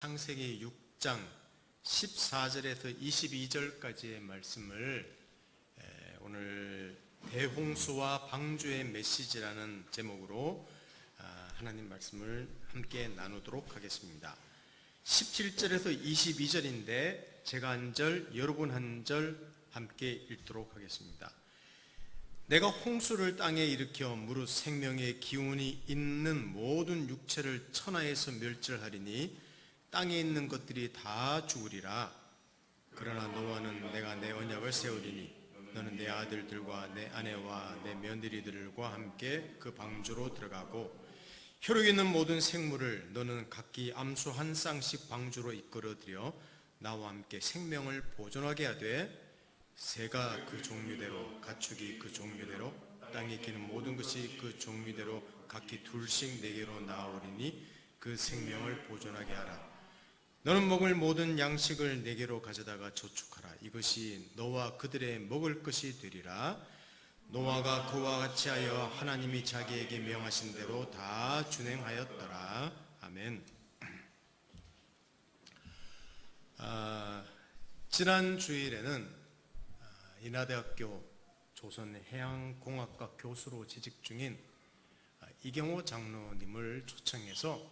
창세기 6장 14절에서 22절까지의 말씀을 오늘 대홍수와 방주의 메시지라는 제목으로 하나님 말씀을 함께 나누도록 하겠습니다. 17절에서 22절인데 제가 한 절, 여러분 한 절 함께 읽도록 하겠습니다. 내가 홍수를 땅에 일으켜 무릇 생명의 기운이 있는 모든 육체를 천하에서 멸절하리니 땅에 있는 것들이 다 죽으리라. 그러나 노아는 내가 내 언약을 세우리니 너는 내 아들들과 내 아내와 내 며느리들과 함께 그 방주로 들어가고 혈육 있는 모든 생물을 너는 각기 암수 한 쌍씩 방주로 이끌어들여 나와 함께 생명을 보존하게 하되 새가 그 종류대로 가축이 그 종류대로 땅에 기는 모든 것이 그 종류대로 각기 둘씩 내게로 나오리니 그 생명을 보존하게 하라. 너는 먹을 모든 양식을 내게로 가져다가 저축하라. 이것이 너와 그들의 먹을 것이 되리라. 노아가 그와 같이 하여 하나님이 자기에게 명하신 대로 다 준행하였더라. 아멘. 지난 주일에는 인하대학교 조선해양공학과 교수로 재직 중인 이경호 장로님을 초청해서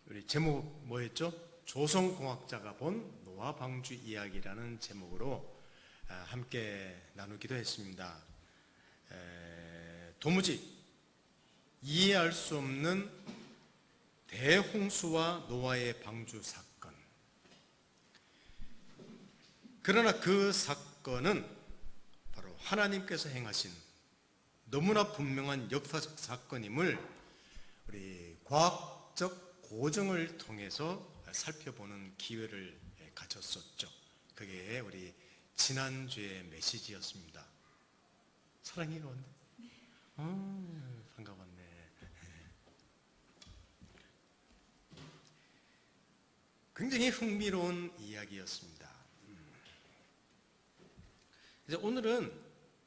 우리 제목 뭐였죠? 조선공학자가 본 노아 방주 이야기라는 제목으로 함께 나누기도 했습니다. 도무지 이해할 수 없는 대홍수와 노아의 방주 사건. 그러나 그 사건은 바로 하나님께서 행하신 너무나 분명한 역사적 사건임을 우리 과학적 고증을 통해서 살펴보는 기회를 가졌었죠. 그게 우리 지난주의 메시지였습니다. 사랑이 가운데? 반가웠네. 굉장히 흥미로운 이야기였습니다. 이제 오늘은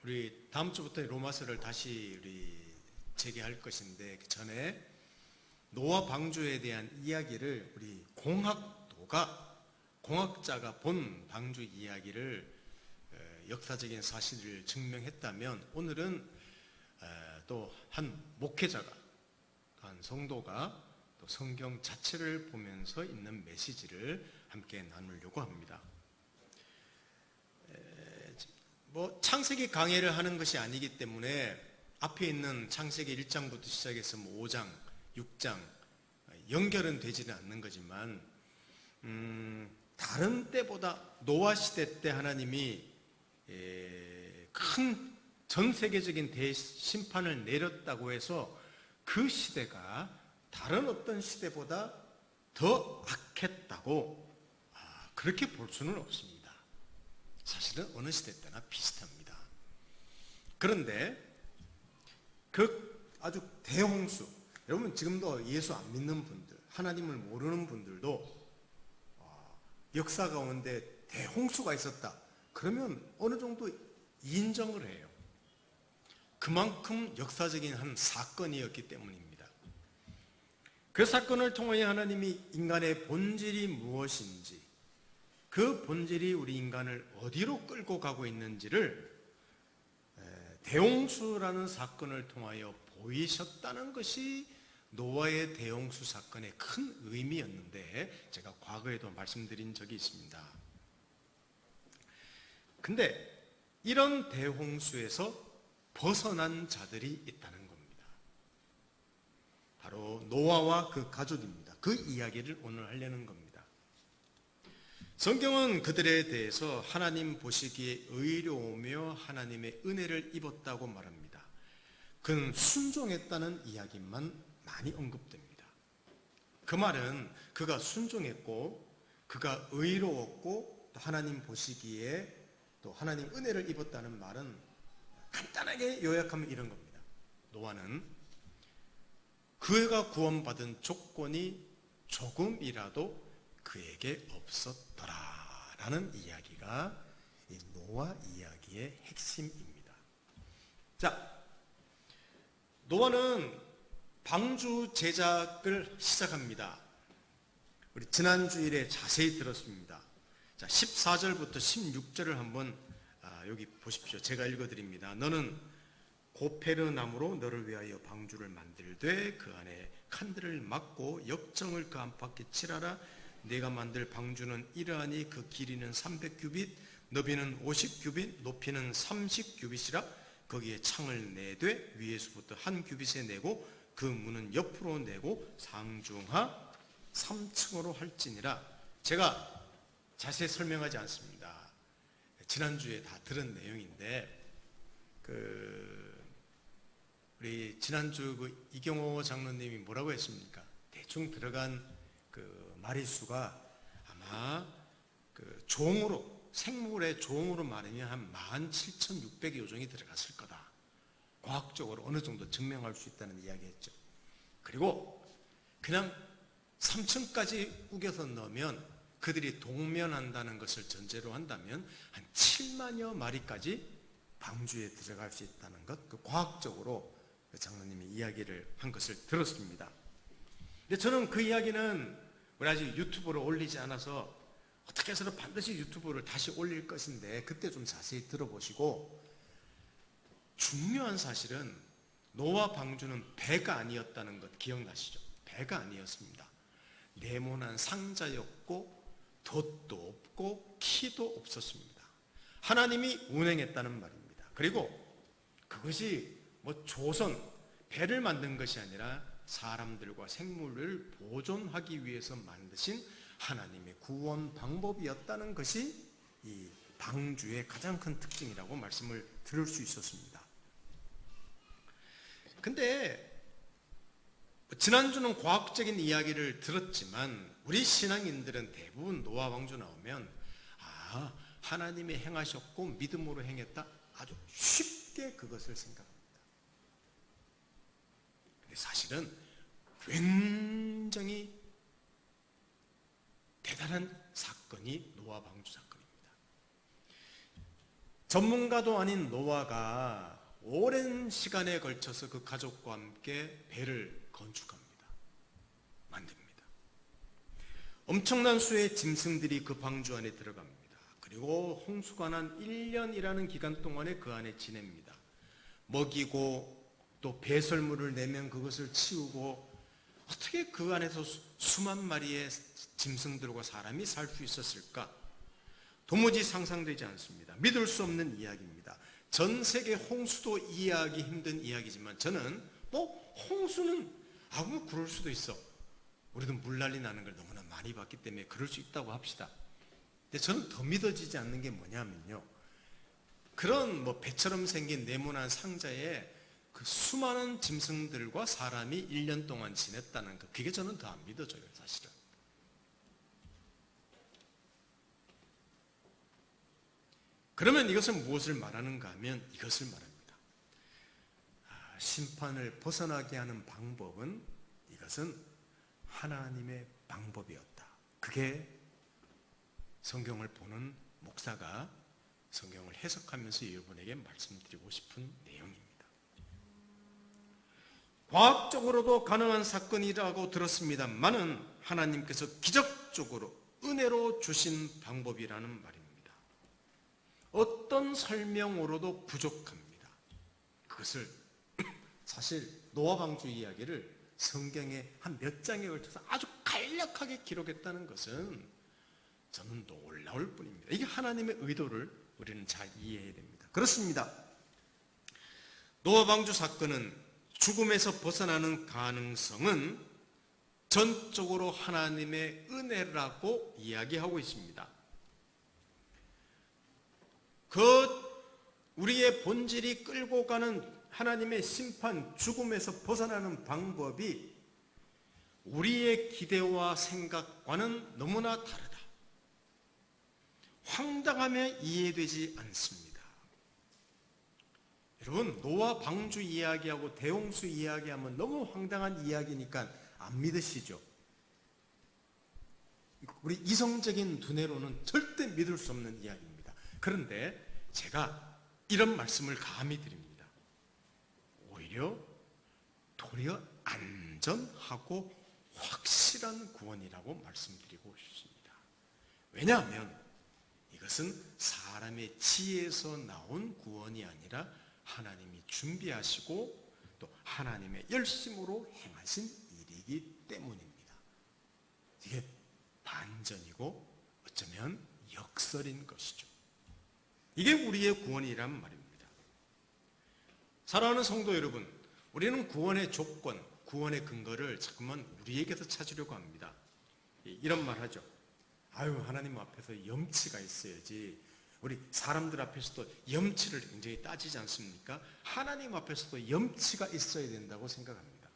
우리 다음 주부터 로마서를 다시 우리 재개할 것인데 그 전에 노아 방주에 대한 이야기를 우리 공학자가 본 방주 이야기를 역사적인 사실을 증명했다면 오늘은 또 한 목회자가 한 성도가 또 성경 자체를 보면서 있는 메시지를 함께 나누려고 합니다. 창세기 강해를 하는 것이 아니기 때문에 앞에 있는 창세기 1장부터 시작해서 5장, 6장 연결은 되지는 않는 거지만 다른 때보다 노아 시대 때 하나님이 큰 전 세계적인 대심판을 내렸다고 해서 그 시대가 다른 어떤 시대보다 더 악했다고 그렇게 볼 수는 없습니다. 사실은 어느 시대 때나 비슷합니다. 그런데 그 아주 대홍수, 여러분 지금도 예수 안 믿는 분들, 하나님을 모르는 분들도 역사 가운데 대홍수가 있었다. 그러면 어느 정도 인정을 해요. 그만큼 역사적인 한 사건이었기 때문입니다. 그 사건을 통하여 하나님이 인간의 본질이 무엇인지, 그 본질이 우리 인간을 어디로 끌고 가고 있는지를 대홍수라는 사건을 통하여 보이셨다는 것이 노아의 대홍수 사건의 큰 의미였는데 제가 과거에도 말씀드린 적이 있습니다. 근데 이런 대홍수에서 벗어난 자들이 있다는 겁니다. 바로 노아와 그 가족입니다. 그 이야기를 오늘 하려는 겁니다. 성경은 그들에 대해서 하나님 보시기에 의로우며 하나님의 은혜를 입었다고 말합니다. 그는 순종했다는 이야기만 많이 언급됩니다. 그 말은 그가 순종했고 그가 의로웠고 또 하나님 보시기에 또 하나님 은혜를 입었다는 말은 간단하게 요약하면 이런 겁니다. 노아는 그가 구원받은 조건이 조금이라도 그에게 없었더라라는 이야기가 이 노아 이야기의 핵심입니다. 자, 노아는 방주 제작을 시작합니다. 우리 지난 주일에 자세히 들었습니다. 자, 14절부터 16절을 한번 여기 보십시오. 제가 읽어드립니다. 너는 고페르 나무로 너를 위하여 방주를 만들되 그 안에 칸들을 막고 역정을 그 안팎에 칠하라. 네가 만들 방주는 이러하니 그 길이는 300규빗, 너비는 50규빗, 높이는 30규빗이라. 거기에 창을 내되 위에서부터 한 규빗에 내고 그 문은 옆으로 내고 상중하 3층으로 할지니라. 제가 자세히 설명하지 않습니다. 지난주에 다 들은 내용인데 우리 지난주 이경호 장로님이 뭐라고 했습니까? 대충 들어간 마리수가 아마 종으로 생물의 종으로 말하면 한 17,600여 요정이 들어갔을 거다. 과학적으로 어느 정도 증명할 수 있다는 이야기했죠. 그리고 그냥 3층까지 우겨서 넣으면 그들이 동면한다는 것을 전제로 한다면 한 7만여 마리까지 방주에 들어갈 수 있다는 것, 과학적으로 장로님이 이야기를 한 것을 들었습니다. 근데 저는 그 이야기는 우리 아직 유튜브로 올리지 않아서 어떻게 해서는 반드시 유튜브를 다시 올릴 것인데 그때 좀 자세히 들어보시고, 중요한 사실은 노아 방주는 배가 아니었다는 것 기억나시죠? 배가 아니었습니다. 네모난 상자였고 돛도 없고 키도 없었습니다. 하나님이 운행했다는 말입니다. 그리고 그것이 조선 배를 만든 것이 아니라 사람들과 생물을 보존하기 위해서 만드신 하나님의 구원 방법이었다는 것이 이 방주의 가장 큰 특징이라고 말씀을 들을 수 있었습니다. 근데 지난주는 과학적인 이야기를 들었지만 우리 신앙인들은 대부분 노아 방주 나오면 하나님이 행하셨고 믿음으로 행했다, 아주 쉽게 그것을 생각합니다. 근데 사실은 굉장히 대단한 사건이 노아 방주 사건입니다. 전문가도 아닌 노아가 오랜 시간에 걸쳐서 그 가족과 함께 배를 건축합니다. 만듭니다. 엄청난 수의 짐승들이 그 방주 안에 들어갑니다. 그리고 홍수가 난 1년이라는 기간 동안에 그 안에 지냅니다. 먹이고 또 배설물을 내면 그것을 치우고, 어떻게 그 안에서 수만 마리의 짐승들과 사람이 살 수 있었을까? 도무지 상상되지 않습니다. 믿을 수 없는 이야기입니다. 전 세계 홍수도 이해하기 힘든 이야기지만 저는 홍수는 그럴 수도 있어. 우리도 물난리 나는 걸 너무나 많이 봤기 때문에 그럴 수 있다고 합시다. 근데 저는 더 믿어지지 않는 게 뭐냐면요, 그런 배처럼 생긴 네모난 상자에 그 수많은 짐승들과 사람이 1년 동안 지냈다는 것, 그게 저는 더 안 믿어져요, 사실은. 그러면 이것은 무엇을 말하는가 하면 이것을 말합니다. 심판을 벗어나게 하는 방법은, 이것은 하나님의 방법이었다. 그게 성경을 보는 목사가 성경을 해석하면서 여러분에게 말씀드리고 싶은 내용입니다. 과학적으로도 가능한 사건이라고 들었습니다만은 하나님께서 기적적으로 은혜로 주신 방법이라는 말입니다. 어떤 설명으로도 부족합니다. 그것을 사실 노아 방주 이야기를 성경에 한 몇 장에 걸쳐서 아주 간략하게 기록했다는 것은 저는 놀라울 뿐입니다. 이게 하나님의 의도를 우리는 잘 이해해야 됩니다. 그렇습니다. 노아 방주 사건은 죽음에서 벗어나는 가능성은 전적으로 하나님의 은혜라고 이야기하고 있습니다. 우리의 본질이 끌고 가는 하나님의 심판, 죽음에서 벗어나는 방법이 우리의 기대와 생각과는 너무나 다르다. 황당하며 이해되지 않습니다. 여러분, 노아 방주 이야기하고 대홍수 이야기하면 너무 황당한 이야기니까 안 믿으시죠? 우리 이성적인 두뇌로는 절대 믿을 수 없는 이야기입니다. 그런데 제가 이런 말씀을 감히 드립니다. 오히려 안전하고 확실한 구원이라고 말씀드리고 싶습니다. 왜냐하면 이것은 사람의 지혜에서 나온 구원이 아니라 하나님이 준비하시고 또 하나님의 열심으로 행하신 일이기 때문입니다. 이게 반전이고 어쩌면 역설인 것이죠. 이게 우리의 구원이란 말입니다. 사랑하는 성도 여러분, 우리는 구원의 조건, 구원의 근거를 자꾸만 우리에게서 찾으려고 합니다. 이런 말 하죠. 아유, 하나님 앞에서 염치가 있어야지. 우리 사람들 앞에서도 염치를 굉장히 따지지 않습니까? 하나님 앞에서도 염치가 있어야 된다고 생각합니다.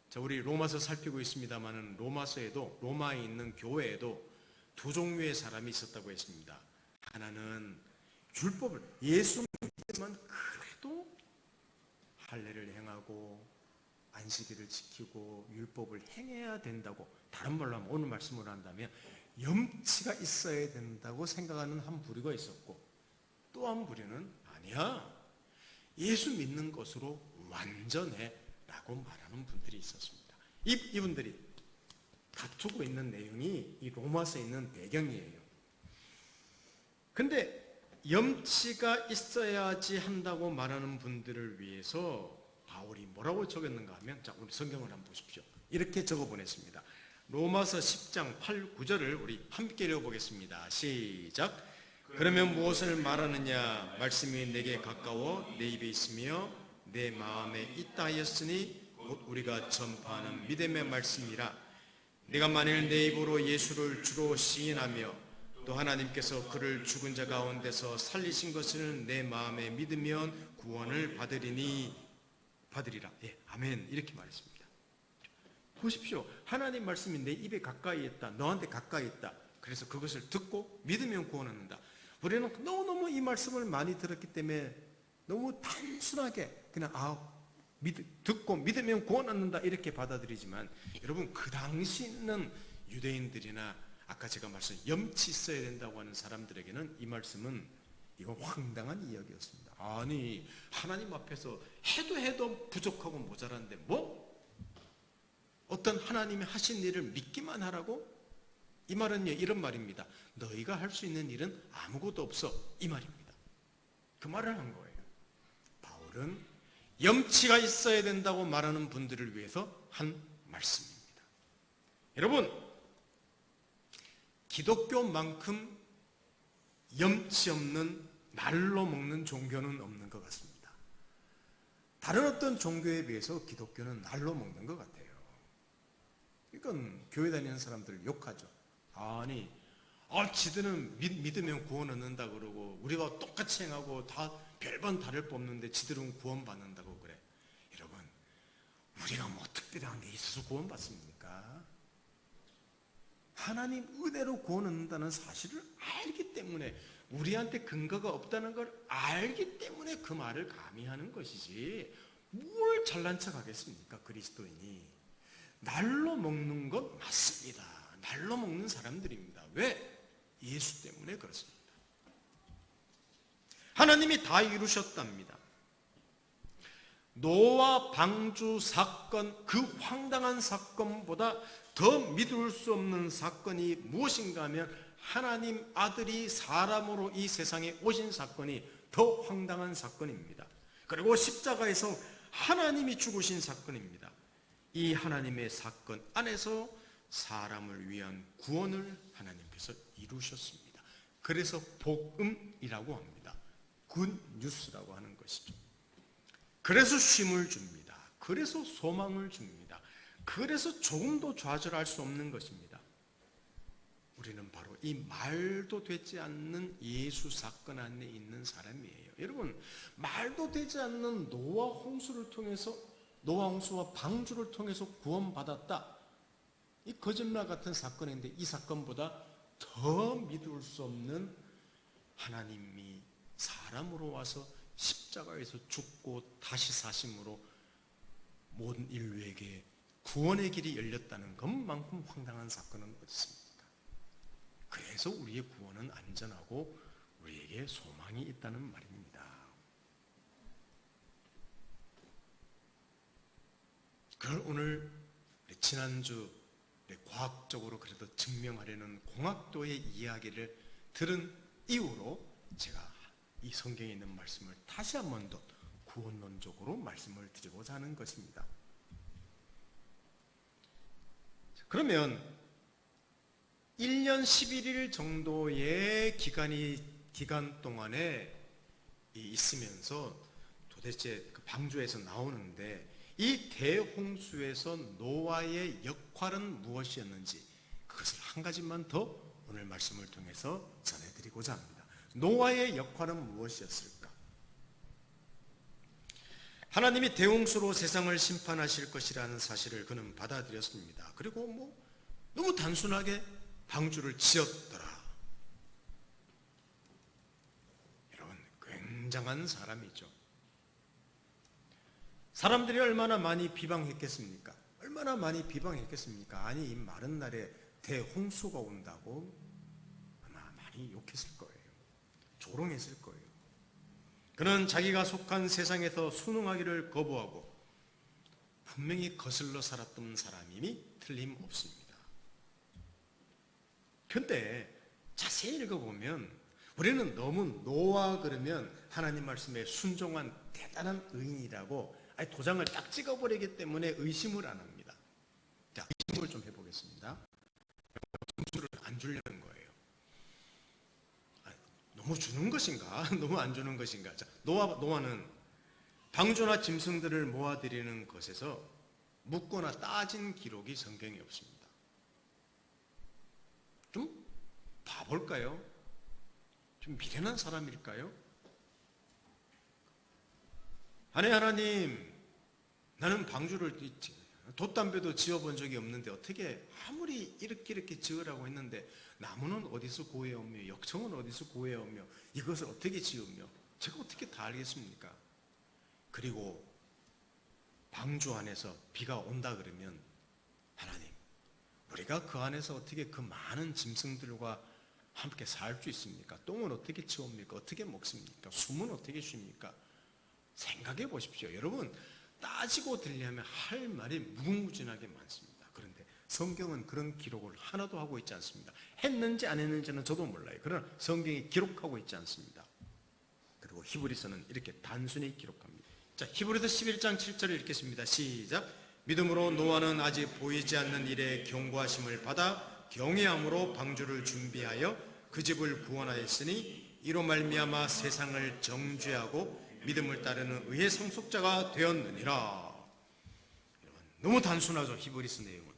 자, 우리 로마서 살피고 있습니다만은 로마서에도, 로마에 있는 교회에도 두 종류의 사람이 있었다고 했습니다. 하나는 율법을, 예수 믿지만 그래도 할례를 행하고 안식일을 지키고 율법을 행해야 된다고, 다른 말로 하면 오늘 말씀으로 한다면 염치가 있어야 된다고 생각하는 한 부류가 있었고, 또 한 부류는 아니야, 예수 믿는 것으로 완전해 라고 말하는 분들이 있었습니다. 이분들이 다투고 있는 내용이 이 로마서에 있는 배경이에요. 근데 염치가 있어야지 한다고 말하는 분들을 위해서 바울이 뭐라고 적었는가 하면, 자, 우리 성경을 한번 보십시오. 이렇게 적어 보냈습니다. 로마서 10장 8, 9절을 우리 함께 읽어보겠습니다. 시작. 그러면 무엇을 말하느냐? 말씀이 내게 가까워 내 입에 있으며 내 마음에 있다 하였으니 곧 우리가 전파하는 믿음의 말씀이라. 내가 만일 내 입으로 예수를 주로 시인하며 또 하나님께서 그를 죽은 자 가운데서 살리신 것을 내 마음에 믿으면 구원을 받으리라. 예, 아멘. 이렇게 말했습니다. 보십시오. 하나님 말씀이 내 입에 가까이 있다. 너한테 가까이 있다. 그래서 그것을 듣고 믿으면 구원 얻는다. 우리는 너무너무 이 말씀을 많이 들었기 때문에 너무 단순하게 그냥 듣고 믿으면 구원 얻는다 이렇게 받아들이지만, 여러분, 그 당시 있는 유대인들이나 아까 제가 말씀드린 염치 있어야 된다고 하는 사람들에게는 이 말씀은 이건 황당한 이야기였습니다. 아니, 하나님 앞에서 해도 부족하고 모자란데 뭐? 어떤 하나님이 하신 일을 믿기만 하라고? 이 말은요, 이런 말입니다. 너희가 할 수 있는 일은 아무것도 없어, 이 말입니다. 그 말을 한 거예요. 바울은 염치가 있어야 된다고 말하는 분들을 위해서 한 말씀입니다. 여러분, 기독교만큼 염치 없는, 날로 먹는 종교는 없는 것 같습니다. 다른 어떤 종교에 비해서 기독교는 날로 먹는 것 같아요. 이건 교회 다니는 사람들 욕하죠. 아니, 지들은 믿으면 구원 얻는다 그러고 우리가 똑같이 행하고 다 별반 다를 법 없는데 지들은 구원 받는다고 그래. 여러분, 우리가 뭐 특별한 게 있어서 구원 받습니까? 하나님 은혜로 구원 얻는다는 사실을 알기 때문에, 우리한테 근거가 없다는 걸 알기 때문에 그 말을 감히 하는 것이지, 뭘 잘난 척 하겠습니까? 그리스도인이. 날로 먹는 것 맞습니다. 날로 먹는 사람들입니다. 왜? 예수 때문에 그렇습니다. 하나님이 다 이루셨답니다. 노아 방주 사건, 그 황당한 사건보다 더 믿을 수 없는 사건이 무엇인가 하면 하나님 아들이 사람으로 이 세상에 오신 사건이 더 황당한 사건입니다. 그리고 십자가에서 하나님이 죽으신 사건입니다. 이 하나님의 사건 안에서 사람을 위한 구원을 하나님께서 이루셨습니다. 그래서 복음이라고 합니다. 굿뉴스라고 하는 것이죠. 그래서 쉼을 줍니다. 그래서 소망을 줍니다. 그래서 조금도 좌절할 수 없는 것입니다. 우리는 바로 이 말도 되지 않는 예수 사건 안에 있는 사람이에요. 여러분, 말도 되지 않는 노아 홍수와 방주를 통해서 구원받았다. 이 거짓말 같은 사건인데, 이 사건보다 더 믿을 수 없는 하나님이 사람으로 와서 십자가에서 죽고 다시 사심으로 모든 인류에게 구원의 길이 열렸다는 것만큼 황당한 사건은 어디 있습니까? 그래서 우리의 구원은 안전하고 우리에게 소망이 있다는 말입니다. 그걸 오늘 지난주 과학적으로 그래도 증명하려는 공학도의 이야기를 들은 이후로 제가 이 성경에 있는 말씀을 다시 한 번 더 구원론적으로 말씀을 드리고자 하는 것입니다. 그러면 1년 11일 정도의 기간 동안에 있으면서 도대체 그 방주에서 나오는데 이 대홍수에서 노아의 역할은 무엇이었는지 그것을 한 가지만 더 오늘 말씀을 통해서 전해드리고자 합니다. 노아의 역할은 무엇이었을까? 하나님이 대홍수로 세상을 심판하실 것이라는 사실을 그는 받아들였습니다. 그리고 너무 단순하게 방주를 지었더라. 여러분, 굉장한 사람이죠. 사람들이 얼마나 많이 비방했겠습니까? 얼마나 많이 비방했겠습니까? 아니, 이 마른 날에 대홍수가 온다고 아마 많이 욕했을 거예요. 조롱했을 거예요. 그는 자기가 속한 세상에서 순응하기를 거부하고 분명히 거슬러 살았던 사람임이 틀림없습니다. 근데 자세히 읽어보면 우리는 너무 노아 그러면 하나님 말씀에 순종한 대단한 의인이라고 도장을 딱 찍어버리기 때문에 의심을 안 합니다. 자, 의심을 좀 해보겠습니다. 점수를 안 주려는 거예요. 너무 주는 것인가? 너무 안 주는 것인가? 자, 노아는 방주나 짐승들을 모아들이는 것에서 묻거나 따진 기록이 성경에 없습니다. 좀 봐볼까요? 좀 미련한 사람일까요? 아니, 하나님, 나는 방주를 돛담배도 지어본 적이 없는데 어떻게 아무리 이렇게 지으라고 했는데 나무는 어디서 구해오며 역청은 어디서 구해오며 이것을 어떻게 지으며 제가 어떻게 다 알겠습니까? 그리고 방주 안에서 비가 온다 그러면 하나님, 우리가 그 안에서 어떻게 그 많은 짐승들과 함께 살 수 있습니까? 똥은 어떻게 치웁니까? 어떻게 먹습니까? 숨은 어떻게 쉽니까? 생각해 보십시오. 여러분, 따지고 들려면 할 말이 무궁무진하게 많습니다. 그런데 성경은 그런 기록을 하나도 하고 있지 않습니다. 했는지 안 했는지는 저도 몰라요. 그러나 성경이 기록하고 있지 않습니다. 그리고 히브리서는 이렇게 단순히 기록합니다. 자, 히브리서 11장 7절을 읽겠습니다. 시작. 믿음으로 노아는 아직 보이지 않는 일에 경고하심을 받아 경외함으로 방주를 준비하여 그 집을 구원하였으니 이로 말미암아 세상을 정죄하고 믿음을 따르는 의의 상속자가 되었느니라. 너무 단순하죠. 히브리서 내용은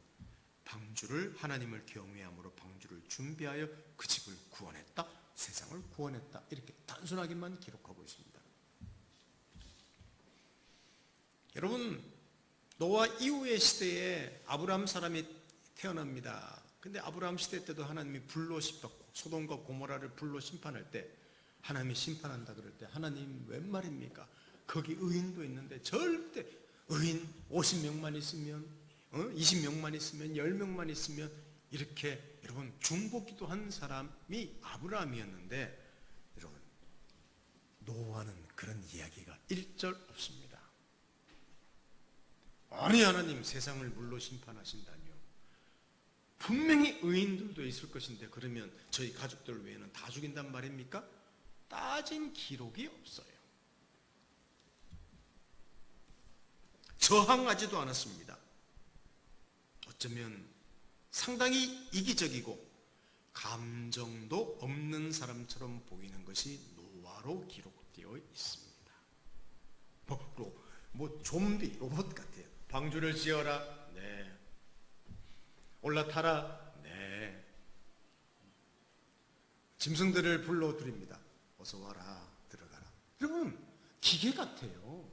방주를 하나님을 경외함으로 방주를 준비하여 그 집을 구원했다, 세상을 구원했다, 이렇게 단순하게만 기록하고 있습니다. 여러분, 노아 이후의 시대에 아브라함 사람이 태어납니다. 근데 아브라함 시대 때도 하나님이 불로 소돔과 고모라를 불로 심판할 때 하나님이 심판한다 그럴 때 하나님 웬 말입니까? 거기 의인도 있는데 절대 의인 50명만 있으면 20명만 있으면 10명만 있으면 이렇게 여러분 중보기도 한 사람이 아브라함이었는데 여러분 노아는 그런 이야기가 1절 없습니다. 아니 하나님 세상을 물로 심판하신다니요. 분명히 의인들도 있을 것인데 그러면 저희 가족들 외에는 다 죽인단 말입니까? 따진 기록이 없어요. 저항하지도 않았습니다. 어쩌면 상당히 이기적이고 감정도 없는 사람처럼 보이는 것이 노아로 기록되어 있습니다. 좀비 로봇 같아요. 방주를 지어라. 네. 올라타라. 네. 짐승들을 불러드립니다. 어서 와라, 들어가라. 여러분, 기계 같아요.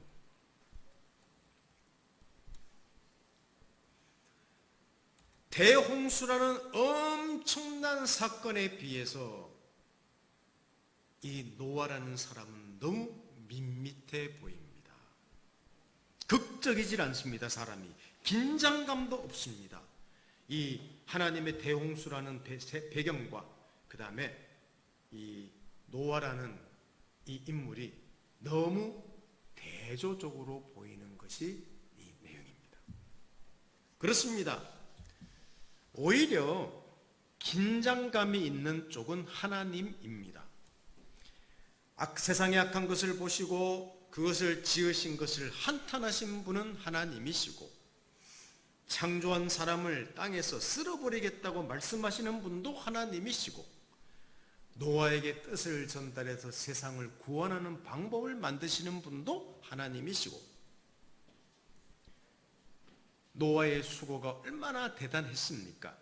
대홍수라는 엄청난 사건에 비해서 이 노아라는 사람은 너무 밋밋해 보입니다. 극적이질 않습니다. 사람이 긴장감도 없습니다. 이 하나님의 대홍수라는 배경과 그 다음에 이 노아라는 이 인물이 너무 대조적으로 보이는 것이 이 내용입니다. 그렇습니다. 오히려 긴장감이 있는 쪽은 하나님입니다. 세상의 악한 것을 보시고 그것을 지으신 것을 한탄하신 분은 하나님이시고, 창조한 사람을 땅에서 쓸어버리겠다고 말씀하시는 분도 하나님이시고, 노아에게 뜻을 전달해서 세상을 구원하는 방법을 만드시는 분도 하나님이시고, 노아의 수고가 얼마나 대단했습니까?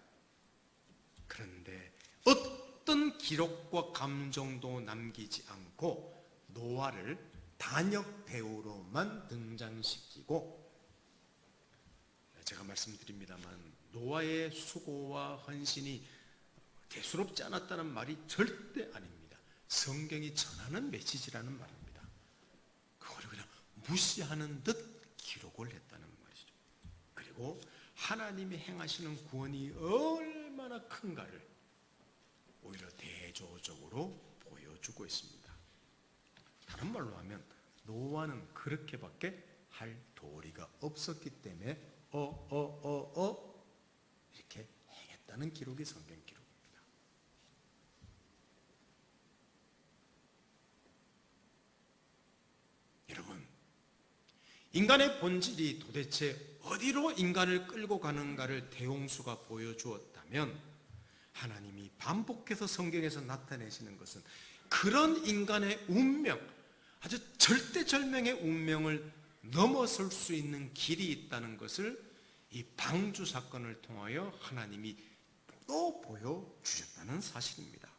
그런데 어떤 기록과 감정도 남기지 않고 노아를 단역 배우로만 등장시키고, 제가 말씀드립니다만 노아의 수고와 헌신이 대수롭지 않았다는 말이 절대 아닙니다. 성경이 전하는 메시지라는 말입니다. 그걸 그냥 무시하는 듯 기록을 했다는 말이죠. 그리고 하나님이 행하시는 구원이 얼마나 큰가를 오히려 대조적으로 보여주고 있습니다. 다른 말로 하면 노아는 그렇게밖에 할 도리가 없었기 때문에 이렇게 행했다는 기록이 성경 기록입니다. 여러분, 인간의 본질이 도대체 어디로 인간을 끌고 가는가를 대홍수가 보여주었다면, 하나님이 반복해서 성경에서 나타내시는 것은 그런 인간의 운명, 아주 절대절명의 운명을 넘어설 수 있는 길이 있다는 것을 이 방주 사건을 통하여 하나님이 또 보여주셨다는 사실입니다.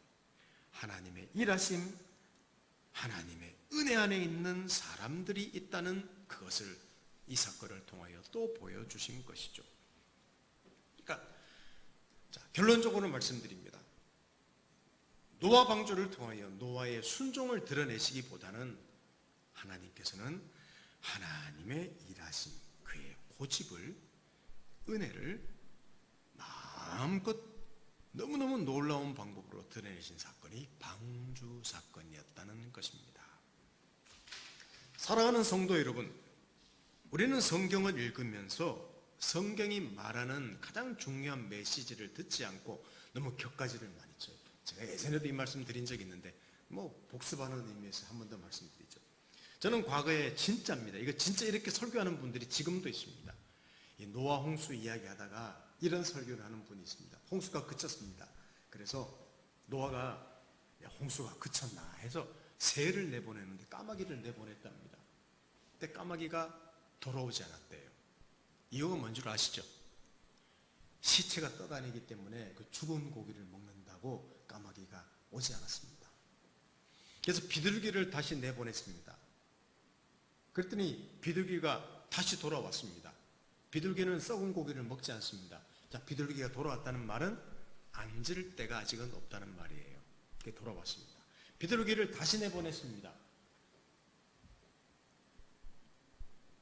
하나님의 일하심, 하나님의 은혜 안에 있는 사람들이 있다는 그것을 이 사건을 통하여 또 보여주신 것이죠. 그러니까 결론적으로 말씀드립니다. 노아 방주를 통하여 노아의 순종을 드러내시기보다는 하나님께서는 하나님의 일하심, 그의 고집을, 은혜를 마음껏 너무너무 놀라운 방법으로 드러내신 사건이 방주 사건이었다는 것입니다. 사랑하는 성도 여러분, 우리는 성경을 읽으면서 성경이 말하는 가장 중요한 메시지를 듣지 않고 너무 격가지를 많이 쳐요. 제가 예전에도 이 말씀 드린 적이 있는데 복습하는 의미에서 한 번 더 말씀드리죠. 저는 과거에 진짜입니다. 이거 진짜 이렇게 설교하는 분들이 지금도 있습니다. 이 노아 홍수 이야기하다가 이런 설교를 하는 분이 있습니다. 홍수가 그쳤습니다. 그래서 노아가 홍수가 그쳤나 해서 새를 내보내는데 까마귀를 내보냈답니다. 그때 까마귀가 돌아오지 않았대요. 이유가 뭔 줄 아시죠? 시체가 떠다니기 때문에 그 죽은 고기를 먹는다고 까마귀가 오지 않았습니다. 그래서 비둘기를 다시 내보냈습니다. 그랬더니 비둘기가 다시 돌아왔습니다. 비둘기는 썩은 고기를 먹지 않습니다. 자, 비둘기가 돌아왔다는 말은 앉을 때가 아직은 없다는 말이에요. 그게 돌아왔습니다. 비둘기를 다시 내보냈습니다.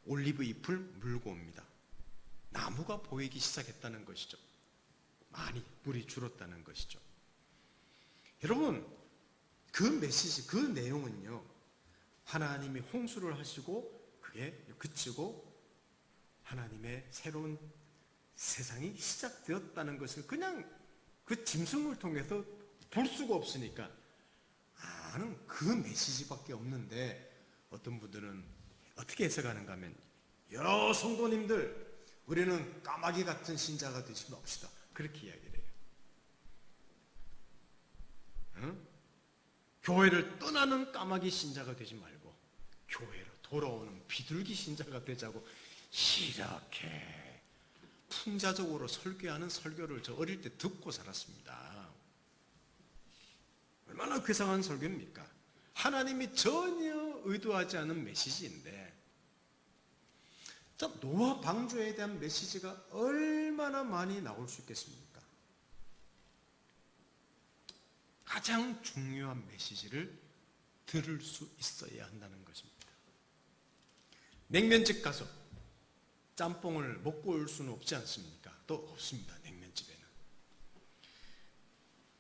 올리브 잎을 물고 옵니다. 나무가 보이기 시작했다는 것이죠. 많이 물이 줄었다는 것이죠. 여러분, 그 메시지, 그 내용은요, 하나님이 홍수를 하시고 그게 그치고 하나님의 새로운 세상이 시작되었다는 것을 그냥 그 짐승을 통해서 볼 수가 없으니까 아는 그 메시지밖에 없는데, 어떤 분들은 어떻게 해석하는가 하면, 여러 성도님들 우리는 까마귀 같은 신자가 되지 맙시다, 그렇게 이야기를 해요. 응? 교회를 떠나는 까마귀 신자가 되지 말고 교회로 돌아오는 비둘기 신자가 되자고 이렇게 풍자적으로 설교하는 설교를 저 어릴 때 듣고 살았습니다. 얼마나 괴상한 설교입니까? 하나님이 전혀 의도하지 않은 메시지인데, 자, 노아 방주에 대한 메시지가 얼마나 많이 나올 수 있겠습니까? 가장 중요한 메시지를 들을 수 있어야 한다는 것입니다. 냉면집 가서 짬뽕을 먹고 올 수는 없지 않습니까? 또 없습니다. 냉면집에는.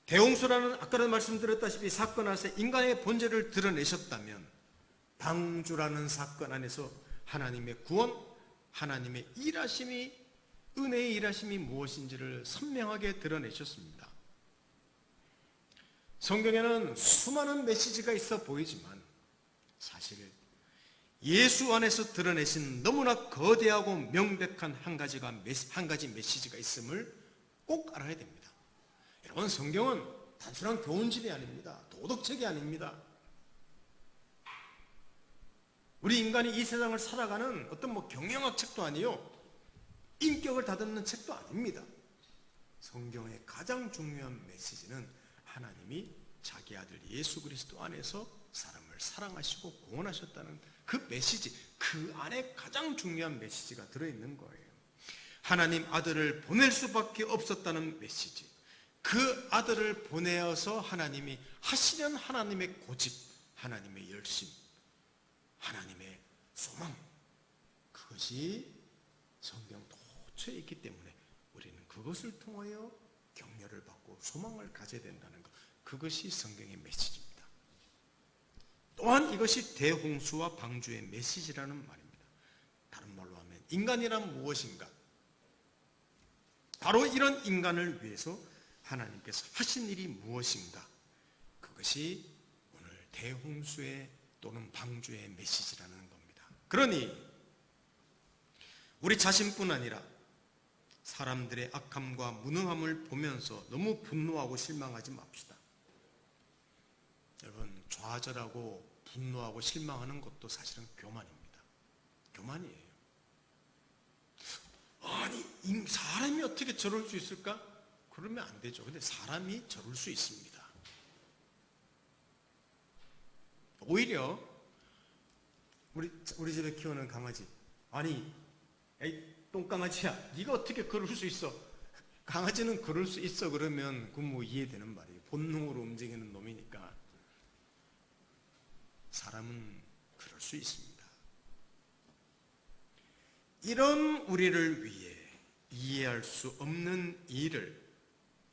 대홍수라는 아까도 말씀드렸다시피 사건 안에서 인간의 본질을 드러내셨다면, 방주라는 사건 안에서 하나님의 구원, 하나님의 일하심이 은혜의 일하심이 무엇인지를 선명하게 드러내셨습니다. 성경에는 수많은 메시지가 있어 보이지만 사실 예수 안에서 드러내신 너무나 거대하고 명백한 한 가지 메시지가 있음을 꼭 알아야 됩니다. 여러분, 성경은 단순한 교훈집이 아닙니다. 도덕책이 아닙니다. 우리 인간이 이 세상을 살아가는 어떤 경영학 책도 아니요, 인격을 다듬는 책도 아닙니다. 성경의 가장 중요한 메시지는 하나님이 자기 아들 예수 그리스도 안에서 사람을 사랑하시고 구원하셨다는 그 메시지, 그 안에 가장 중요한 메시지가 들어있는 거예요. 하나님 아들을 보낼 수밖에 없었다는 메시지, 그 아들을 보내어서 하나님이 하시는 하나님의 고집, 하나님의 열심, 하나님의 소망, 그것이 성경 도처에 있기 때문에 우리는 그것을 통하여 격려를 받고 소망을 가져야 된다는 것, 그것이 성경의 메시지입니다. 또한 이것이 대홍수와 방주의 메시지라는 말입니다. 다른 말로 하면 인간이란 무엇인가? 바로 이런 인간을 위해서 하나님께서 하신 일이 무엇인가? 그것이 오늘 대홍수의 또는 방주의 메시지라는 겁니다. 그러니 우리 자신뿐 아니라 사람들의 악함과 무능함을 보면서 너무 분노하고 실망하지 맙시다. 여러분, 좌절하고 분노하고 실망하는 것도 사실은 교만입니다. 교만이에요. 아니, 사람이 어떻게 저럴 수 있을까? 그러면 안 되죠. 근데 사람이 저럴 수 있습니다. 오히려 우리 집에 키우는 강아지, 아니, 에이, 똥강아지야, 네가 어떻게 그럴 수 있어? 강아지는 그럴 수 있어 그러면 그건 이해되는 말이에요. 본능으로 움직이는 놈이니까. 사람은 그럴 수 있습니다. 이런 우리를 위해 이해할 수 없는 일을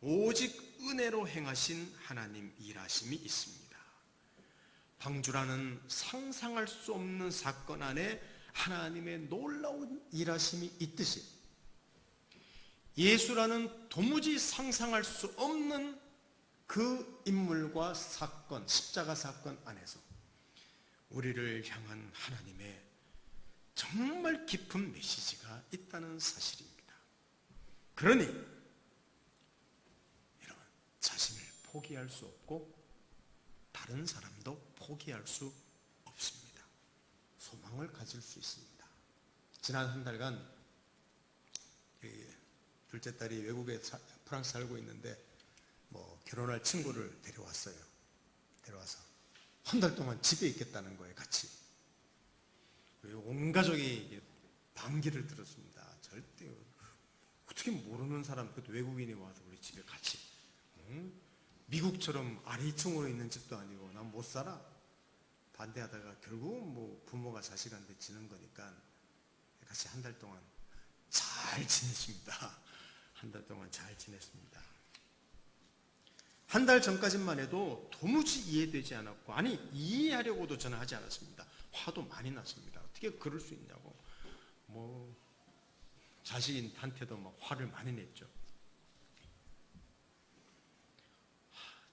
오직 은혜로 행하신 하나님 일하심이 있습니다. 방주라는 상상할 수 없는 사건 안에 하나님의 놀라운 일하심이 있듯이 예수라는 도무지 상상할 수 없는 그 인물과 사건, 십자가 사건 안에서 우리를 향한 하나님의 정말 깊은 메시지가 있다는 사실입니다. 그러니 여러분, 자신을 포기할 수 없고 다른 사람도 포기할 수 없습니다. 소망을 가질 수 있습니다. 지난 한 달간 둘째 딸이 외국에 프랑스 살고 있는데 결혼할 친구를 데려왔어요. 데려와서 한 달 동안 집에 있겠다는 거예요, 같이. 온 가족이 반기를 들었습니다. 절대 어떻게 모르는 사람, 그것도 외국인이 와서 우리 집에 같이, 미국처럼 아래 2층으로 있는 집도 아니고 난 못 살아. 반대하다가 결국은 부모가 자식한테 지는 거니까 같이 한 달 동안 잘 지냈습니다. 한 달 동안 잘 지냈습니다. 한 달 전까지만 해도 도무지 이해되지 않았고, 아니 이해하려고도 저는 하지 않았습니다. 화도 많이 났습니다. 어떻게 그럴 수 있냐고. 자식한테도 막 화를 많이 냈죠.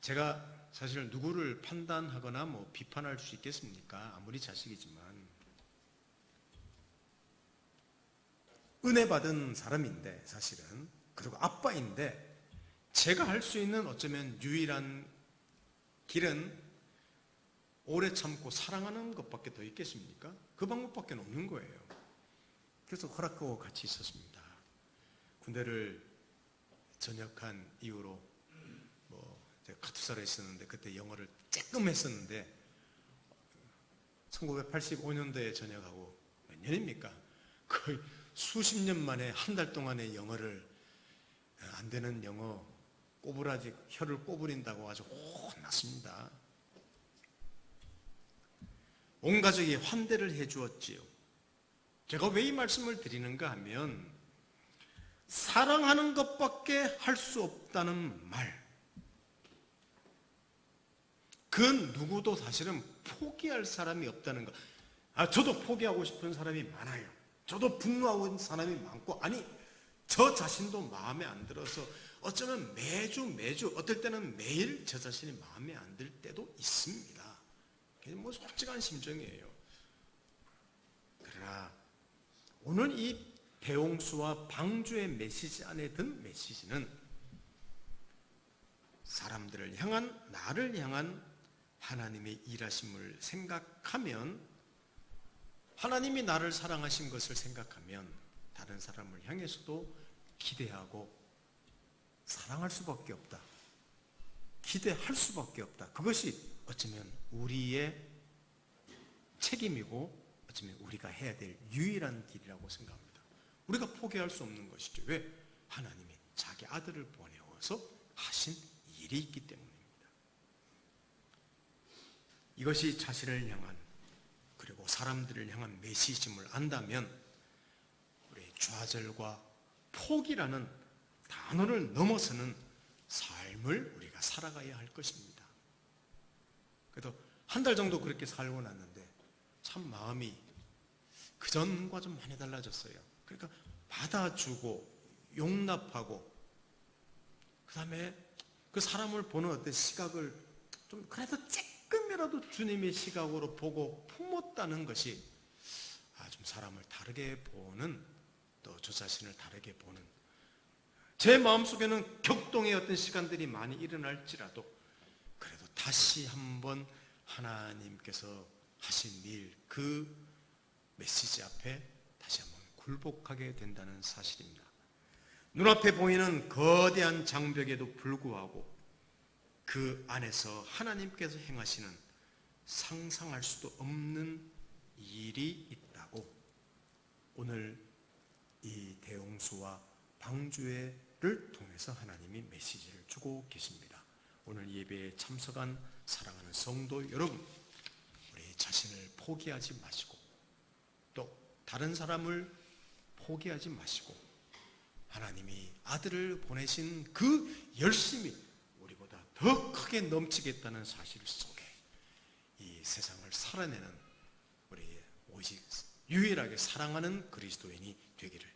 제가 사실 누구를 판단하거나 비판할 수 있겠습니까? 아무리 자식이지만. 은혜 받은 사람인데 사실은, 그리고 아빠인데 제가 할 수 있는 어쩌면 유일한 길은 오래 참고 사랑하는 것밖에 더 있겠습니까? 그 방법밖에 없는 거예요. 그래서 허락하고 같이 있었습니다. 군대를 전역한 이후로 제가 카투사를 있었는데 그때 영어를 조금 했었는데 1985년도에 전역하고 몇 년입니까? 거의 수십 년 만에 한 달 동안의 영어를, 안 되는 영어 꼬부라지 혀를 꼬부린다고 아주 혼났습니다. 온 가족이 환대를 해주었지요. 제가 왜 이 말씀을 드리는가 하면 사랑하는 것밖에 할 수 없다는 말, 그 누구도 사실은 포기할 사람이 없다는 것. 저도 포기하고 싶은 사람이 많아요. 저도 분노하고 있는 사람이 많고, 아니 저 자신도 마음에 안 들어서 어쩌면 매주 어떨 때는 매일 저 자신이 마음에 안 들 때도 있습니다. 그냥 뭐 솔직한 심정이에요. 그러나 오늘 이 대홍수와 방주의 메시지 안에 든 메시지는 사람들을 향한, 나를 향한 하나님의 일하심을 생각하면, 하나님이 나를 사랑하신 것을 생각하면 다른 사람을 향해서도 기대하고 사랑할 수밖에 없다. 기대할 수밖에 없다. 그것이 어쩌면 우리의 책임이고 어쩌면 우리가 해야 될 유일한 길이라고 생각합니다. 우리가 포기할 수 없는 것이죠. 왜? 하나님이 자기 아들을 보내어서 하신 일이 있기 때문입니다. 이것이 자신을 향한, 그리고 사람들을 향한 메시지임을 안다면 우리의 좌절과 포기라는 단어를 넘어서는 삶을 우리가 살아가야 할 것입니다. 그래도 한 달 정도 그렇게 살고 났는데 참 마음이 그전과 좀 많이 달라졌어요. 그러니까 받아주고 용납하고, 그 다음에 그 사람을 보는 어떤 시각을 좀 그래도 조금이라도 주님의 시각으로 보고 품었다는 것이 좀 사람을 다르게 보는, 또 저 자신을 다르게 보는, 제 마음속에는 격동의 어떤 시간들이 많이 일어날지라도 그래도 다시 한번 하나님께서 하신 일, 그 메시지 앞에 다시 한번 굴복하게 된다는 사실입니다. 눈앞에 보이는 거대한 장벽에도 불구하고 그 안에서 하나님께서 행하시는 상상할 수도 없는 일이 있다고 오늘 이 대홍수와 방주회를 통해서 하나님이 메시지를 주고 계십니다. 오늘 예배에 참석한 사랑하는 성도 여러분, 우리 자신을 포기하지 마시고 또 다른 사람을 포기하지 마시고 하나님이 아들을 보내신 그 열심이 우리보다 더 크게 넘치겠다는 사실 속에 이 세상을 살아내는 우리 오직 유일하게 사랑하는 그리스도인이 되기를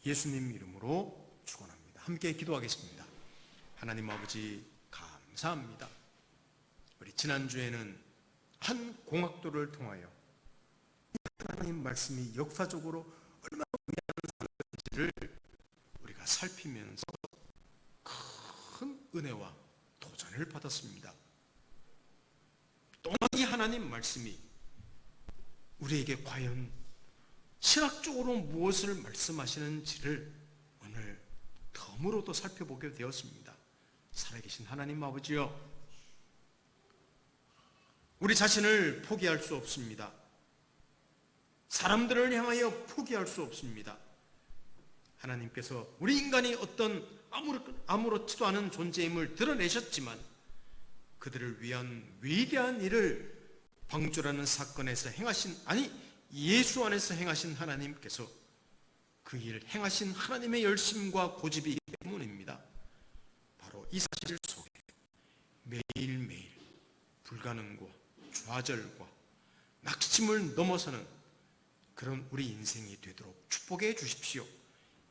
예수님 이름으로 축원합니다. 함께 기도하겠습니다. 하나님 아버지 감사합니다. 우리 지난주에는 한 공학도를 통하여 하나님 말씀이 역사적으로 얼마나 위대한지를 우리가 살피면서 큰 은혜와 도전을 받았습니다. 또한 이 하나님 말씀이 우리에게 과연 신학적으로 무엇을 말씀하시는지를 오늘 덤으로도 살펴보게 되었습니다. 살아계신 하나님 아버지여, 우리 자신을 포기할 수 없습니다. 사람들을 향하여 포기할 수 없습니다. 하나님께서 우리 인간이 어떤 아무렇지도 않은 존재임을 드러내셨지만 그들을 위한 위대한 일을 방주라는 사건에서 행하신, 예수 안에서 행하신 하나님께서 그 일을 행하신 하나님의 열심과 고집이기 때문입니다. 바로 이 사실 속에 매일매일 불가능과 좌절과 낙심을 넘어서는 그런 우리 인생이 되도록 축복해 주십시오.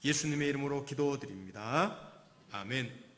예수님의 이름으로 기도드립니다. 아멘.